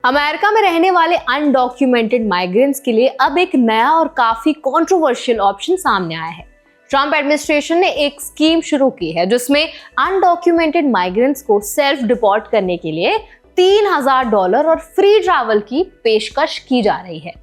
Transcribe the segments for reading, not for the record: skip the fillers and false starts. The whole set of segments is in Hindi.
अमेरिका में रहने वाले अनडॉक्यूमेंटेड माइग्रेंट्स के लिए अब एक नया और काफी कंट्रोवर्शियल ऑप्शन सामने आया है। ट्रंप एडमिनिस्ट्रेशन ने एक स्कीम शुरू की है जिसमें अनडॉक्यूमेंटेड माइग्रेंट्स को सेल्फ डिपोर्ट करने के लिए $3000 और फ्री ट्रैवल की पेशकश की जा रही है।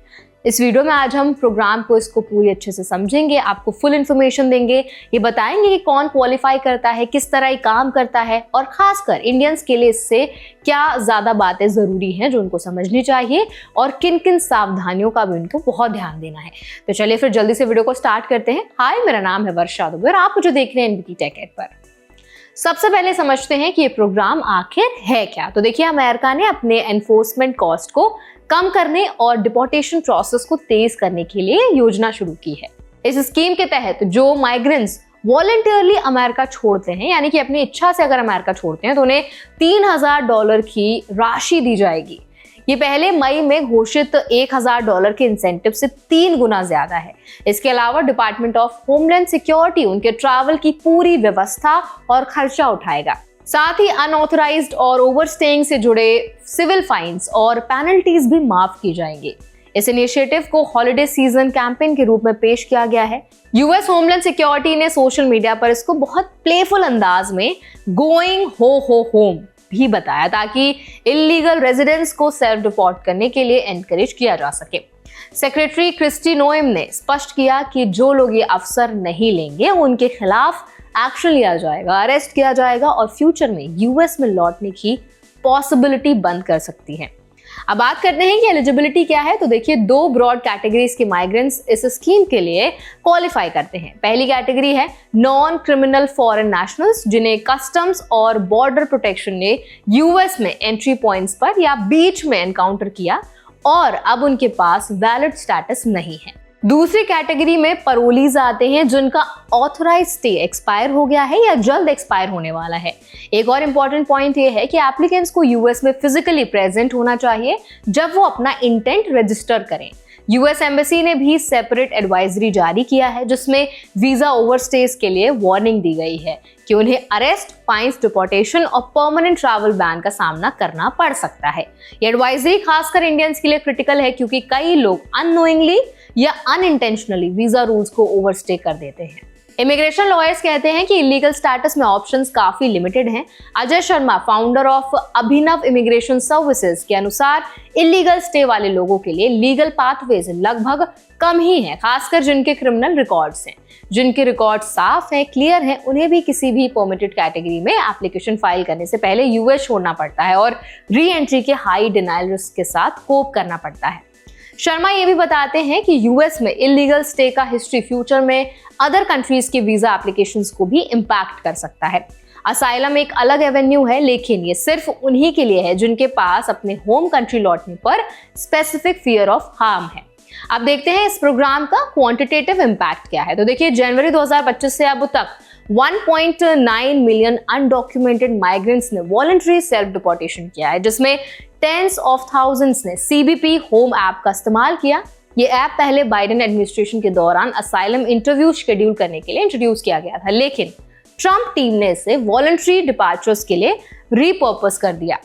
इस वीडियो में आज हम प्रोग्राम को इसको पूरी अच्छे से समझेंगे, आपको फुल इन्फॉर्मेशन देंगे, ये बताएंगे कि कौन क्वालिफाई करता है, किस तरह ये काम करता है और खासकर इंडियंस के लिए इससे क्या ज्यादा बातें जरूरी हैं जो उनको समझनी चाहिए और किन किन सावधानियों का भी उनको बहुत ध्यान देना है। तो चलिए फिर जल्दी से वीडियो को स्टार्ट करते हैं। हाय, मेरा नाम है वर्षा दुबे और आप मुझे देख रहे हैं एनबीटी टेक एड पर। सबसे पहले समझते हैं कि ये प्रोग्राम आखिर है क्या। तो देखिए, अमेरिका ने अपने एनफोर्समेंट कॉस्ट को कम करने और डिपोर्टेशन प्रोसेस को तेज करने के लिए योजना शुरू की है। इस स्कीम के तहत जो माइग्रेंट्स वॉलंटियरली अमेरिका छोड़ते हैं, यानी कि अपनी इच्छा से अगर अमेरिका छोड़ते हैं, तो उन्हें $3000 की राशि दी जाएगी। ये पहले मई में घोषित $1000 के इंसेंटिव से 3 गुना ज्यादा है। इसके अलावा डिपार्टमेंट ऑफ होमलैंड सिक्योरिटी उनके ट्रैवल की पूरी व्यवस्था और खर्चा उठाएगा। साथ ही अनऑथराइज्ड और ओवरस्टेइंग से जुड़े सिविल फाइन्स और पेनल्टीज भी माफ की जाएंगी। इस इनिशिएटिव को हॉलिडे सीजन कैंपेन के रूप में पेश किया गया है। यूएस होमलैंड सिक्योरिटी ने सोशल मीडिया पर इसको बहुत प्लेफुल अंदाज में गोइंग हो होम भी बताया ताकि इल्लीगल रेजिडेंट्स को सेल्फ डिपोर्ट करने के लिए एनकरेज किया जा सके। सेक्रेटरी क्रिस्टी नोएम ने स्पष्ट किया कि जो लोग ये अवसर नहीं लेंगे उनके खिलाफ एक्शन लिया जाएगा, अरेस्ट किया जाएगा और फ्यूचर में यूएस में लौटने की पॉसिबिलिटी बंद कर सकती है। अब बात करते हैं कि एलिजिबिलिटी क्या है। तो देखिए, 2 ब्रॉड कैटेगरीज के माइग्रेंट्स इस स्कीम के लिए क्वालिफाई करते हैं। पहली कैटेगरी है नॉन क्रिमिनल फॉरेन नेशनल्स, जिन्हें कस्टम्स और बॉर्डर प्रोटेक्शन ने यूएस में एंट्री पॉइंट्स पर या बीच में एनकाउंटर किया और अब उनके पास वैलिड स्टेटस नहीं है। दूसरी कैटेगरी में परोलीज आते हैं जिनका ऑथराइज स्टे एक्सपायर हो गया है या जल्द एक्सपायर होने वाला है। एक और इम्पॉर्टेंट पॉइंट ये है कि एप्लीकेंट्स को यूएस में फिजिकली प्रेजेंट होना चाहिए जब वो अपना इंटेंट रजिस्टर करें। यूएस एम्बेसी ने भी सेपरेट एडवाइजरी जारी किया है जिसमें वीजा ओवरस्टेज के लिए वार्निंग दी गई है कि उन्हें अरेस्ट, फाइन्स, डिपोर्टेशन और परमानेंट ट्रैवल बैन का सामना करना पड़ सकता है। ये एडवाइजरी खासकर इंडियंस के लिए क्रिटिकल है क्योंकि कई लोग अननोइंगली या अनइंटेंशनली वीजा रूल्स को ओवरस्टे कर देते हैं। इमिग्रेशन लॉयर्स कहते हैं कि इलीगल स्टेटस में ऑप्शंस काफी लिमिटेड हैं। Ajay Sharma, founder of Abhinav immigration services, के अनुसार इलीगल स्टे वाले लोगों के लिए लीगल पाथवेज लगभग कम ही हैं, खासकर जिनके क्रिमिनल रिकॉर्ड्स हैं। जिनके रिकॉर्ड साफ हैं, क्लियर हैं, उन्हें भी किसी भी परमिटेड कैटेगरी में एप्लीकेशन फाइल करने से पहले यूएस छोड़ना पड़ता है और री एंट्री के हाई डिनाइल रिस्क के साथ कोप करना पड़ता है। शर्मा ये भी बताते हैं कि यूएस में इलीगल स्टे का हिस्ट्री फ्यूचर में अदर कंट्रीज के वीजा एप्लीकेशंस को भी इम्पैक्ट कर सकता है। असाइलम एक अलग एवेन्यू है, लेकिन ये सिर्फ उन्हीं के लिए है जिनके पास अपने होम कंट्री लौटने पर स्पेसिफिक फियर ऑफ हार्म है। अब देखते हैं इस प्रोग्राम का क्वांटिटेटिव इम्पैक्ट क्या है। तो देखिए, जनवरी 2025 से अब तक 1.9 मिलियन अनडॉक्यूमेंटेड माइग्रेंट्स ने वॉलंटरी सेल्फ डिपोर्टेशन किया है, जिसमें टेंस ऑफ थाउजेंड्स ने सीबीपी होम ऐप का इस्तेमाल किया। ये ऐप पहले बाइडेन एडमिनिस्ट्रेशन के दौरान असाइलम इंटरव्यू शेड्यूल करने के लिए इंट्रोड्यूस किया गया था, लेकिन ट्रंप टीम ने इसे वॉलंटरी डिपार्चर्स के लिए रीपर्पस कर दिया।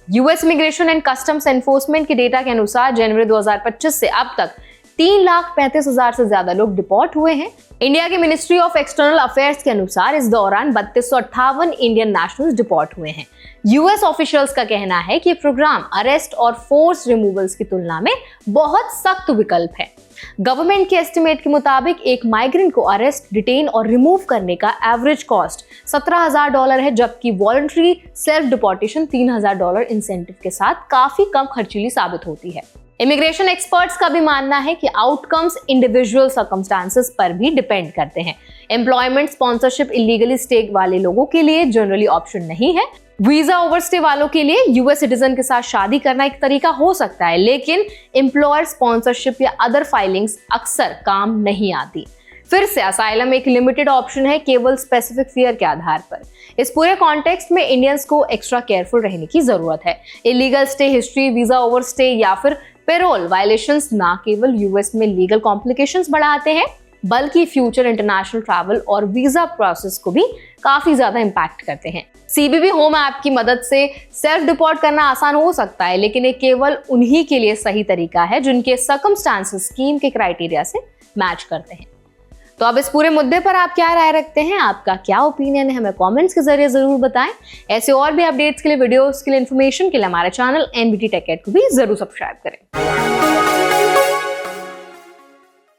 US immigration and customs enforcement के डेटा के अनुसार जनवरी 2025 से अब तक 3,35,000 से ज्यादा लोग डिपोर्ट हुए हैं। इंडिया के मिनिस्ट्री ऑफ एक्सटर्नल अफेयर्स के अनुसार इस दौरान 3258 इंडियन नेशनल्स डिपोर्ट हुए हैं। यूएस ऑफिशियल्स का कहना है कि प्रोग्राम अरेस्ट और फोर्स रिमूवल्स की तुलना में बहुत सख्त विकल्प है। गवर्नमेंट के एस्टिमेट के मुताबिक एक माइग्रेंट को अरेस्ट, डिटेन और रिमूव करने का एवरेज कॉस्ट $17,000 है, जबकि वॉलंटरी सेल्फ डिपोर्टेशन $3000 इंसेंटिव के साथ काफी कम खर्चीली साबित होती है। इमिग्रेशन एक्सपर्ट्स का भी मानना है कि आउटकम्स इंडिविजुअल सर्कमस्टांसेस पर भी डिपेंड करते हैं। एम्प्लॉयमेंट स्पॉन्सरशिप इलीगली स्टे वाले लोगों के लिए जनरली ऑप्शन नहीं है। वीजा ओवरस्टे वालों के लिए यूएस सिटीजन के साथ शादी करना एक तरीका हो सकता है, लेकिन एम्प्लॉयर स्पॉन्सरशिप या अदर फाइलिंग्स अक्सर काम नहीं आती। फिर से असाइलम एक लिमिटेड ऑप्शन है, केवल स्पेसिफिक फियर के आधार पर। इस पूरे कॉन्टेक्स्ट में इंडियंस को एक्स्ट्रा केयरफुल रहने की जरूरत है। Illegal stay history, visa overstay या फिर पेरोल वायलेशंस ना केवल यूएस में लीगल कॉम्प्लिकेशंस बढ़ाते हैं, बल्कि फ्यूचर इंटरनेशनल ट्रैवल और वीजा प्रोसेस को भी काफी ज्यादा इम्पैक्ट करते हैं। CBP होम ऐप की मदद से सेल्फ डिपोर्ट करना आसान हो सकता है, लेकिन ये केवल उन्हीं के लिए सही तरीका है जिनके सर्कमस्टांसेस स्कीम के क्राइटेरिया से मैच करते हैं। तो अब इस पूरे मुद्दे पर आप क्या राय रखते हैं, आपका क्या ओपिनियन है, हमें कमेंट्स के जरिए जरूर बताएं। ऐसे और भी अपडेट्स के लिए, वीडियोस के लिए, इन्फॉर्मेशन के लिए हमारे चैनल NBT Tech Ed को भी जरूर सब्सक्राइब करें।